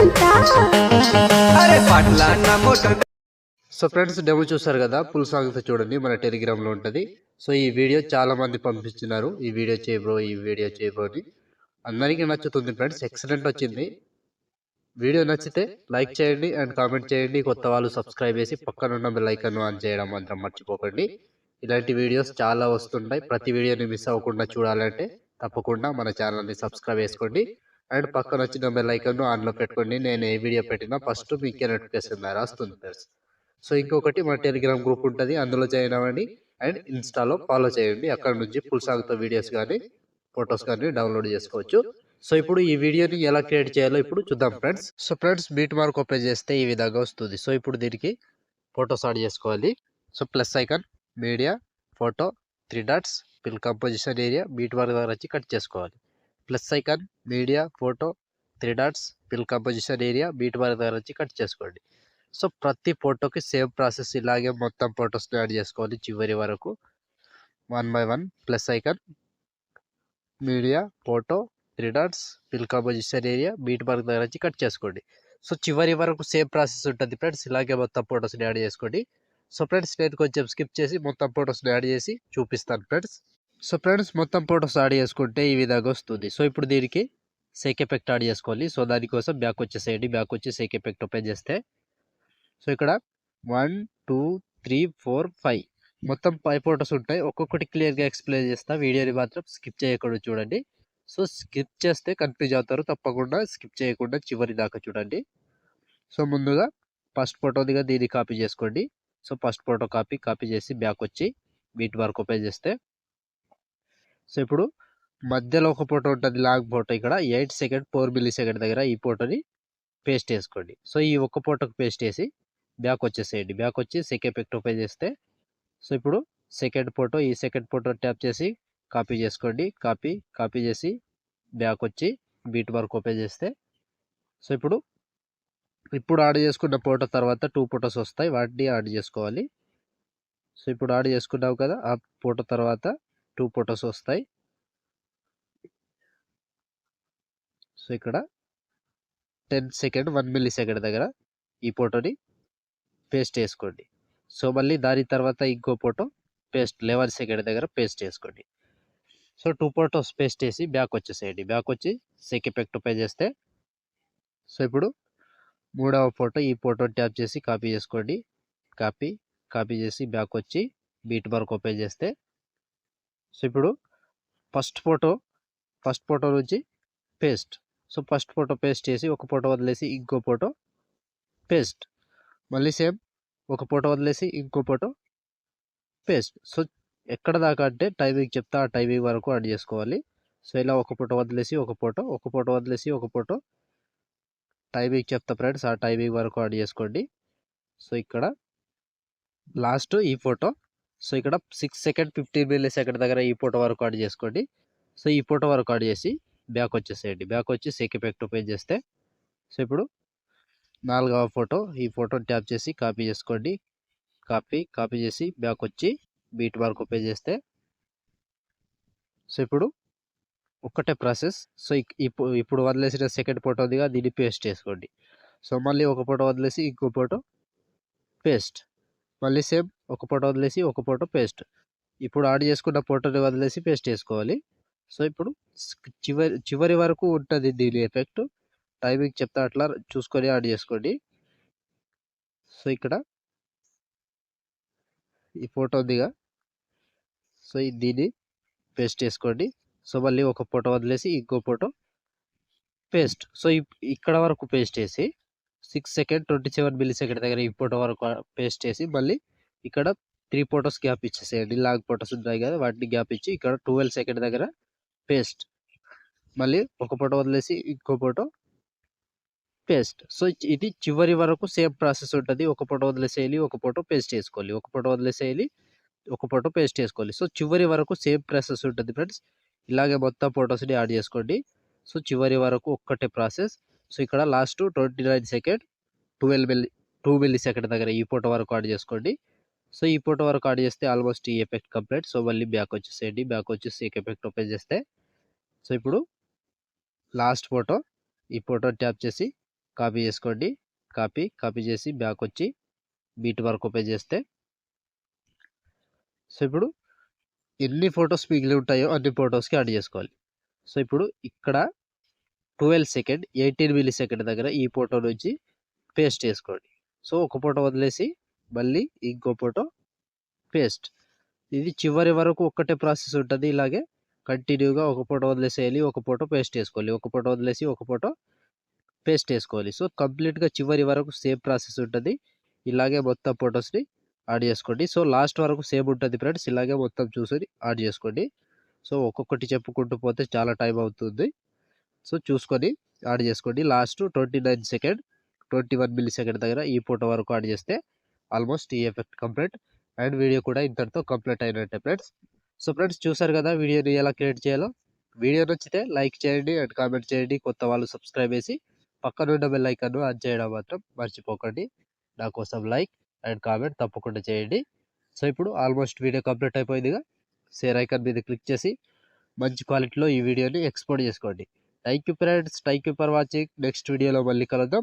అరే పాటల నా మోటార్. సో ఫ్రెండ్స్ డెమో చూసారు కదా, ఫుల్ సాంగ్తో చూడండి, మన టెలిగ్రామ్లో ఉంటుంది. సో ఈ వీడియో చాలా మంది పంపించినారు, ఈ వీడియో చేయబ్రో, ఈ వీడియో చేయబ్రో అని. అందరికీ నచ్చుతుంది ఫ్రెండ్స్, ఎక్సలెంట్ వచ్చింది. వీడియో నచ్చితే లైక్ చేయండి అండ్ కామెంట్ చేయండి. కొత్త వాళ్ళు సబ్స్క్రైబ్ చేసి పక్కన ఉన్న బెల్ ఐకాన్ ఆన్ చేయడం మాత్రం మర్చిపోకండి. ఇలాంటి వీడియోస్ చాలా వస్తుంటాయి. ప్రతి వీడియోని మిస్ అవ్వకుండా చూడాలంటే తప్పకుండా మన ఛానల్ని సబ్స్క్రైబ్ చేసుకోండి అండ్ పక్కన వచ్చిన బెల్ ఐకాన్ ఆన్లో పెట్టుకోండి. నేను ఏ వీడియో పెట్టినా ఫస్ట్ మీకే నోటిఫికేషన్ ద్వారా వస్తుంది ఫ్రెండ్స్. సో ఇంకొకటి మన టెలిగ్రామ్ గ్రూప్ ఉంటుంది, అందులో జాయిన్ అవ్వండి అండ్ ఇన్స్టాలో ఫాలో చేయండి. అక్కడ నుంచి ఫుల్ సాంగ్తో వీడియోస్ కానీ ఫొటోస్ కానీ డౌన్లోడ్ చేసుకోవచ్చు. సో ఇప్పుడు ఈ వీడియోని ఎలా క్రియేట్ చేయాలో ఇప్పుడు చూద్దాం friends. So friends beat mark open చేస్తే ఈ విధంగా వస్తుంది. సో ఇప్పుడు దీనికి ఫొటోస్ యాడ్ చేసుకోవాలి. So plus icon, media, photo, 3 dots, fill composition area, beat mark దగ్గర వచ్చి కట్ చేసుకోవాలి. Plus icon, media, photo, 3 dots, fill composition area, beat mark దగ్గర వచ్చి కట్ చేసుకోండి. సో ప్రతి ఫోటోకి సేమ్ ప్రాసెస్, ఇలాగే మొత్తం ఫొటోస్ని యాడ్ చేసుకోవాలి చివరి వరకు 1 by 1. Plus icon, media, photo, 3 dots, fill composition area, beat mark దగ్గర వచ్చి కట్ చేసుకోండి. సో చివరి వరకు సేమ్ ప్రాసెస్ ఉంటుంది ఫ్రెండ్స్, ఇలాగే మొత్తం ఫొటోస్ని యాడ్ చేసుకోండి. సో ఫ్రెండ్స్ నేను కొంచెం స్కిప్ చేసి మొత్తం ఫొటోస్ని యాడ్ చేసి చూపిస్తాను ఫ్రెండ్స్. సో ఫ్రెండ్స్ మొత్తం ఫొటోస్ యాడ్ చేసుకుంటే ఈ విధంగా వస్తుంది. సో ఇప్పుడు దీనికి సేక్ ఎఫెక్ట్ యాడ్ చేసుకోవాలి. సో దానికోసం బ్యాక్ వచ్చేసేయండి. బ్యాక్ వచ్చి సేక్ ఎఫెక్ట్ ఓపెన్ చేస్తే సో ఇక్కడ 1 2 3 4 5 మొత్తం 5 ఫొటోస్ ఉంటాయి. ఒక్కొక్కటి క్లియర్గా ఎక్స్ప్లెయిన్ చేస్తా, వీడియోని మాత్రం స్కిప్ చేయకుండా చూడండి. సో స్కిప్ చేస్తే కన్ఫ్యూజ్ అవుతారు, తప్పకుండా స్కిప్ చేయకుండా చివరి దాకా చూడండి. సో ముందుగా ఫస్ట్ ఫోటోదిగా దీన్ని కాపీ చేసుకోండి. సో ఫస్ట్ ఫోటో కాపీ చేసి బ్యాక్ వచ్చి బీట్ మార్క్ ఓపెన్ చేస్తే సో ఇప్పుడు మధ్యలో ఒక ఫోటో ఉంటుంది, లాంగ్ ఫోటో. ఇక్కడ 8 సెకండ్ 4 మిల్లీ సెకండ్ దగ్గర ఈ ఫోటోని పేస్ట్ చేసుకోండి. సో ఈ ఒక్క ఫోటోకి పేస్ట్ చేసి బ్యాక్ వచ్చేసేయండి. బ్యాక్ వచ్చి సెక్ ఎఫెక్ట్ ఓపెన్ చేస్తే సో ఇప్పుడు సెకండ్ ఫోటో, ఈ సెకండ్ ఫోటో ట్యాప్ చేసి కాపీ చేసుకోండి. కాపీ చేసి బ్యాక్ వచ్చి బీట్ మార్క్ ఓపెన్ చేస్తే సో ఇప్పుడు యాడ్ చేసుకున్న ఫోటో తర్వాత 2 ఫొటోస్ వస్తాయి, వాటిని యాడ్ చేసుకోవాలి. సో ఇప్పుడు యాడ్ చేసుకున్నావు కదా, ఆ ఫోటో తర్వాత 2 ఫొటోస్ వస్తాయి. సో ఇక్కడ 10 సెకండ్ 1 మిల్లీ సెకండ్ దగ్గర ఈ ఫోటోని పేస్ట్ చేసుకోండి. సో మళ్ళీ దాని తర్వాత ఇంకో ఫోటో పేస్ట్ 11 సెకండ్ దగ్గర పేస్ట్ చేసుకోండి. సో 2 ఫొటోస్ పేస్ట్ చేసి బ్యాక్ వచ్చేసేయండి. బ్యాక్ వచ్చి సెక్ ఎఫెక్ట్ ఓపెన్ చేస్తే సో ఇప్పుడు మూడవ ఫోటో, ఈ ఫోటో ట్యాప్ చేసి కాపీ చేసుకోండి. కాపీ చేసి బ్యాక్ వచ్చి బీట్ మార్క్ ఓపెన్ చేస్తే సో ఇప్పుడు ఫస్ట్ ఫోటో నుంచి paste. So first photo paste చేసి ఒక ఫోటో వదిలేసి ఇంకో ఫోటో పేస్ట్, మళ్ళీ సేమ్ ఒక ఫోటో వదిలేసి ఇంకో ఫోటో పేస్ట్. సో ఎక్కడ దాకా అంటే టైమింగ్ చెప్తా, ఆ టైమింగ్ వరకు యాడ్ చేసుకోవాలి. సో ఇలా ఒక ఫోటో వదిలేసి ఒక ఫోటో వదిలేసి ఒక ఫోటో, టైమింగ్ చెప్తా ఫ్రెండ్స్, ఆ టైమింగ్ వరకు యాడ్ చేసుకోండి. సో ఇక్కడ లాస్ట్ ఈ ఫోటో, సో ఇక్కడ 6 సెకండ్ 15 మిల్లీ సెకండ్ దగ్గర ఈ ఫోటో వరకు యాడ్ చేసుకోండి. సో ఈ ఫోటో వరకు యాడ్ చేసి బ్యాక్ వచ్చేసేయండి. బ్యాక్ వచ్చి సేక్ ఎఫెక్ట్ ఓపెన్ చేస్తే సో ఇప్పుడు 4వ ఫోటో, ఈ ఫోటోని ట్యాప్ చేసి కాపీ చేసుకోండి. కాపీ చేసి బ్యాక్ వచ్చి బీట్ మార్క్ ఓపెన్ చేస్తే సో ఇప్పుడు ఒక్కటే ప్రాసెస్. సో ఇప్పుడు వదిలేసిన సెకండ్ ఫోటో ఉందిగా, దీన్ని పేస్ట్ చేసుకోండి. సో మళ్ళీ ఒక ఫోటో వదిలేసి ఇంకో ఫోటో పేస్ట్, మళ్ళీ సేమ్ ఒక ఫోటో వదిలేసి ఒక ఫోటో పేస్ట్. ఇప్పుడు యాడ్ చేసుకున్న ఫోటోని వదిలేసి పేస్ట్ చేసుకోవాలి. సో ఇప్పుడు చివరి వరకు ఉంటుంది దీని ఎఫెక్ట్, టైమింగ్ చెప్తా, అట్లా చూసుకొని యాడ్ చేసుకోండి. సో ఇక్కడ ఈ ఫోటో ఉందిగా, సో దీన్ని పేస్ట్ చేసుకోండి. సో మళ్ళీ ఒక ఫోటో వదిలేసి ఇంకో ఫోటో పేస్ట్. సో ఇక్కడ వరకు పేస్ట్ చేసి 6 సెకండ్ 27 మిల్లీ సెకండ్ దగ్గర ఈ ఫోటో వరకు పేస్ట్ చేసి మళ్ళీ ఇక్కడ 3 ఫొటోస్ గ్యాప్ ఇచ్చేసేయండి. లాంగ్ ఫొటోస్ ఉంటాయి కదా, వాటిని గ్యాప్ ఇచ్చి ఇక్కడ 12 సెకండ్ దగ్గర పేస్ట్, మళ్ళీ ఒక ఫోటో వదిలేసి ఇంకో ఫోటో పేస్ట్. సో ఇది చివరి వరకు సేమ్ ప్రాసెస్ ఉంటుంది. ఒక ఫోటో వదిలేసేయాలి, ఒక ఫోటో పేస్ట్ చేసుకోవాలి, ఒక ఫోటో వదిలేసేయాలి, ఒక ఫోటో పేస్ట్ చేసుకోవాలి. సో చివరి వరకు సేమ్ ప్రాసెస్ ఉంటుంది ఫ్రెండ్స్. ఇలాగే మొత్తం ఫొటోస్ని యాడ్ చేసుకోండి. సో చివరి వరకు ఒక్కటే ప్రాసెస్. సో ఇక్కడ లాస్ట్ 29 సెకండ్ 2 మిల్లీ సెకండ్ దగ్గర ఈ ఫోటో వరకు యాడ్ చేసుకోండి. సో ఈ ఫోటో వరకు యాడ్ చేస్తే ఆల్మోస్ట్ ఈ ఎఫెక్ట్ కంప్లీట్. సో మళ్ళీ బ్యాక్ వచ్చేసేయండి. బ్యాక్ వచ్చేసి ఈ ఎఫెక్ట్ ఓపెన్ చేస్తే సో ఇప్పుడు లాస్ట్ ఫోటో, ఈ ఫోటో ట్యాప్ చేసి కాపీ చేసుకోండి. కాపీ చేసి బ్యాక్ వచ్చి బీట్ వరకు ఓపెన్ చేస్తే సో ఇప్పుడు ఎన్ని ఫొటోస్ మిగిలి ఉంటాయో అన్ని ఫొటోస్కి యాడ్ చేసుకోవాలి. సో ఇప్పుడు ఇక్కడ 12 సెకండ్ 18 మిల్లీ సెకండ్ దగ్గర ఈ ఫోటో నుంచి పేస్ట్ చేసుకోండి. సో ఒక ఫోటో వదిలేసి మళ్ళీ ఇంకో ఫోటో పేస్ట్. ఇది చివరి వరకు ఒక్కటే ప్రాసెస్ ఉంటుంది. ఇలాగే కంటిన్యూగా ఒక ఫోటో వదిలేసేయాలి, ఒక ఫోటో పేస్ట్ చేసుకోవాలి, ఒక ఫోటో వదిలేసి ఒక ఫోటో పేస్ట్ చేసుకోవాలి. సో కంప్లీట్గా చివరి వరకు సేమ్ ప్రాసెస్ ఉంటుంది. ఇలాగే మొత్తం ఫొటోస్ని యాడ్ చేసుకోండి. సో లాస్ట్ వరకు సేమ్ ఉంటుంది ఫ్రెండ్స్. ఇలాగే మొత్తం చూసుకొని యాడ్ చేసుకోండి. సో ఒక్కొక్కటి చెప్పుకుంటూ పోతే చాలా టైం అవుతుంది. సో చూసుకొని యాడ్ చేసుకోండి. లాస్ట్ 29 సెకండ్ 21 మిల్లీ సెకండ్ దగ్గర ఈ ఫోటో వరకు యాడ్ చేస్తే ఆల్మోస్ట్ ఈ ఎఫెక్ట్ కంప్లీట్ అండ్ వీడియో కూడా ఇంతటితో కంప్లీట్ అయినట్టే ఫ్రెండ్స్. సో ఫ్రెండ్స్ చూసారు కదా వీడియోని ఎలా క్రియేట్ చేయాలో. వీడియో నచ్చితే లైక్ చేయండి అండ్ కామెంట్ చేయండి. కొత్త వాళ్ళు సబ్స్క్రైబ్ చేసి పక్కన ఉన్న బెల్ ఐకాన్ ఆన్ చేయడం మాత్రం మర్చిపోకండి. నా కోసం లైక్ అండ్ కామెంట్ తప్పకుండా చేయండి. సో ఇప్పుడు ఆల్మోస్ట్ వీడియో కంప్లీట్ అయిపోయిందిగా. షేర్ ఐకాన్ మీద క్లిక్ చేసి మంచి క్వాలిటీలో ఈ వీడియోని ఎక్స్పోర్ట్ చేసుకోండి. Thank you friends. Thank you for watching. Next వీడియోలో మళ్ళీ కలుద్దాం.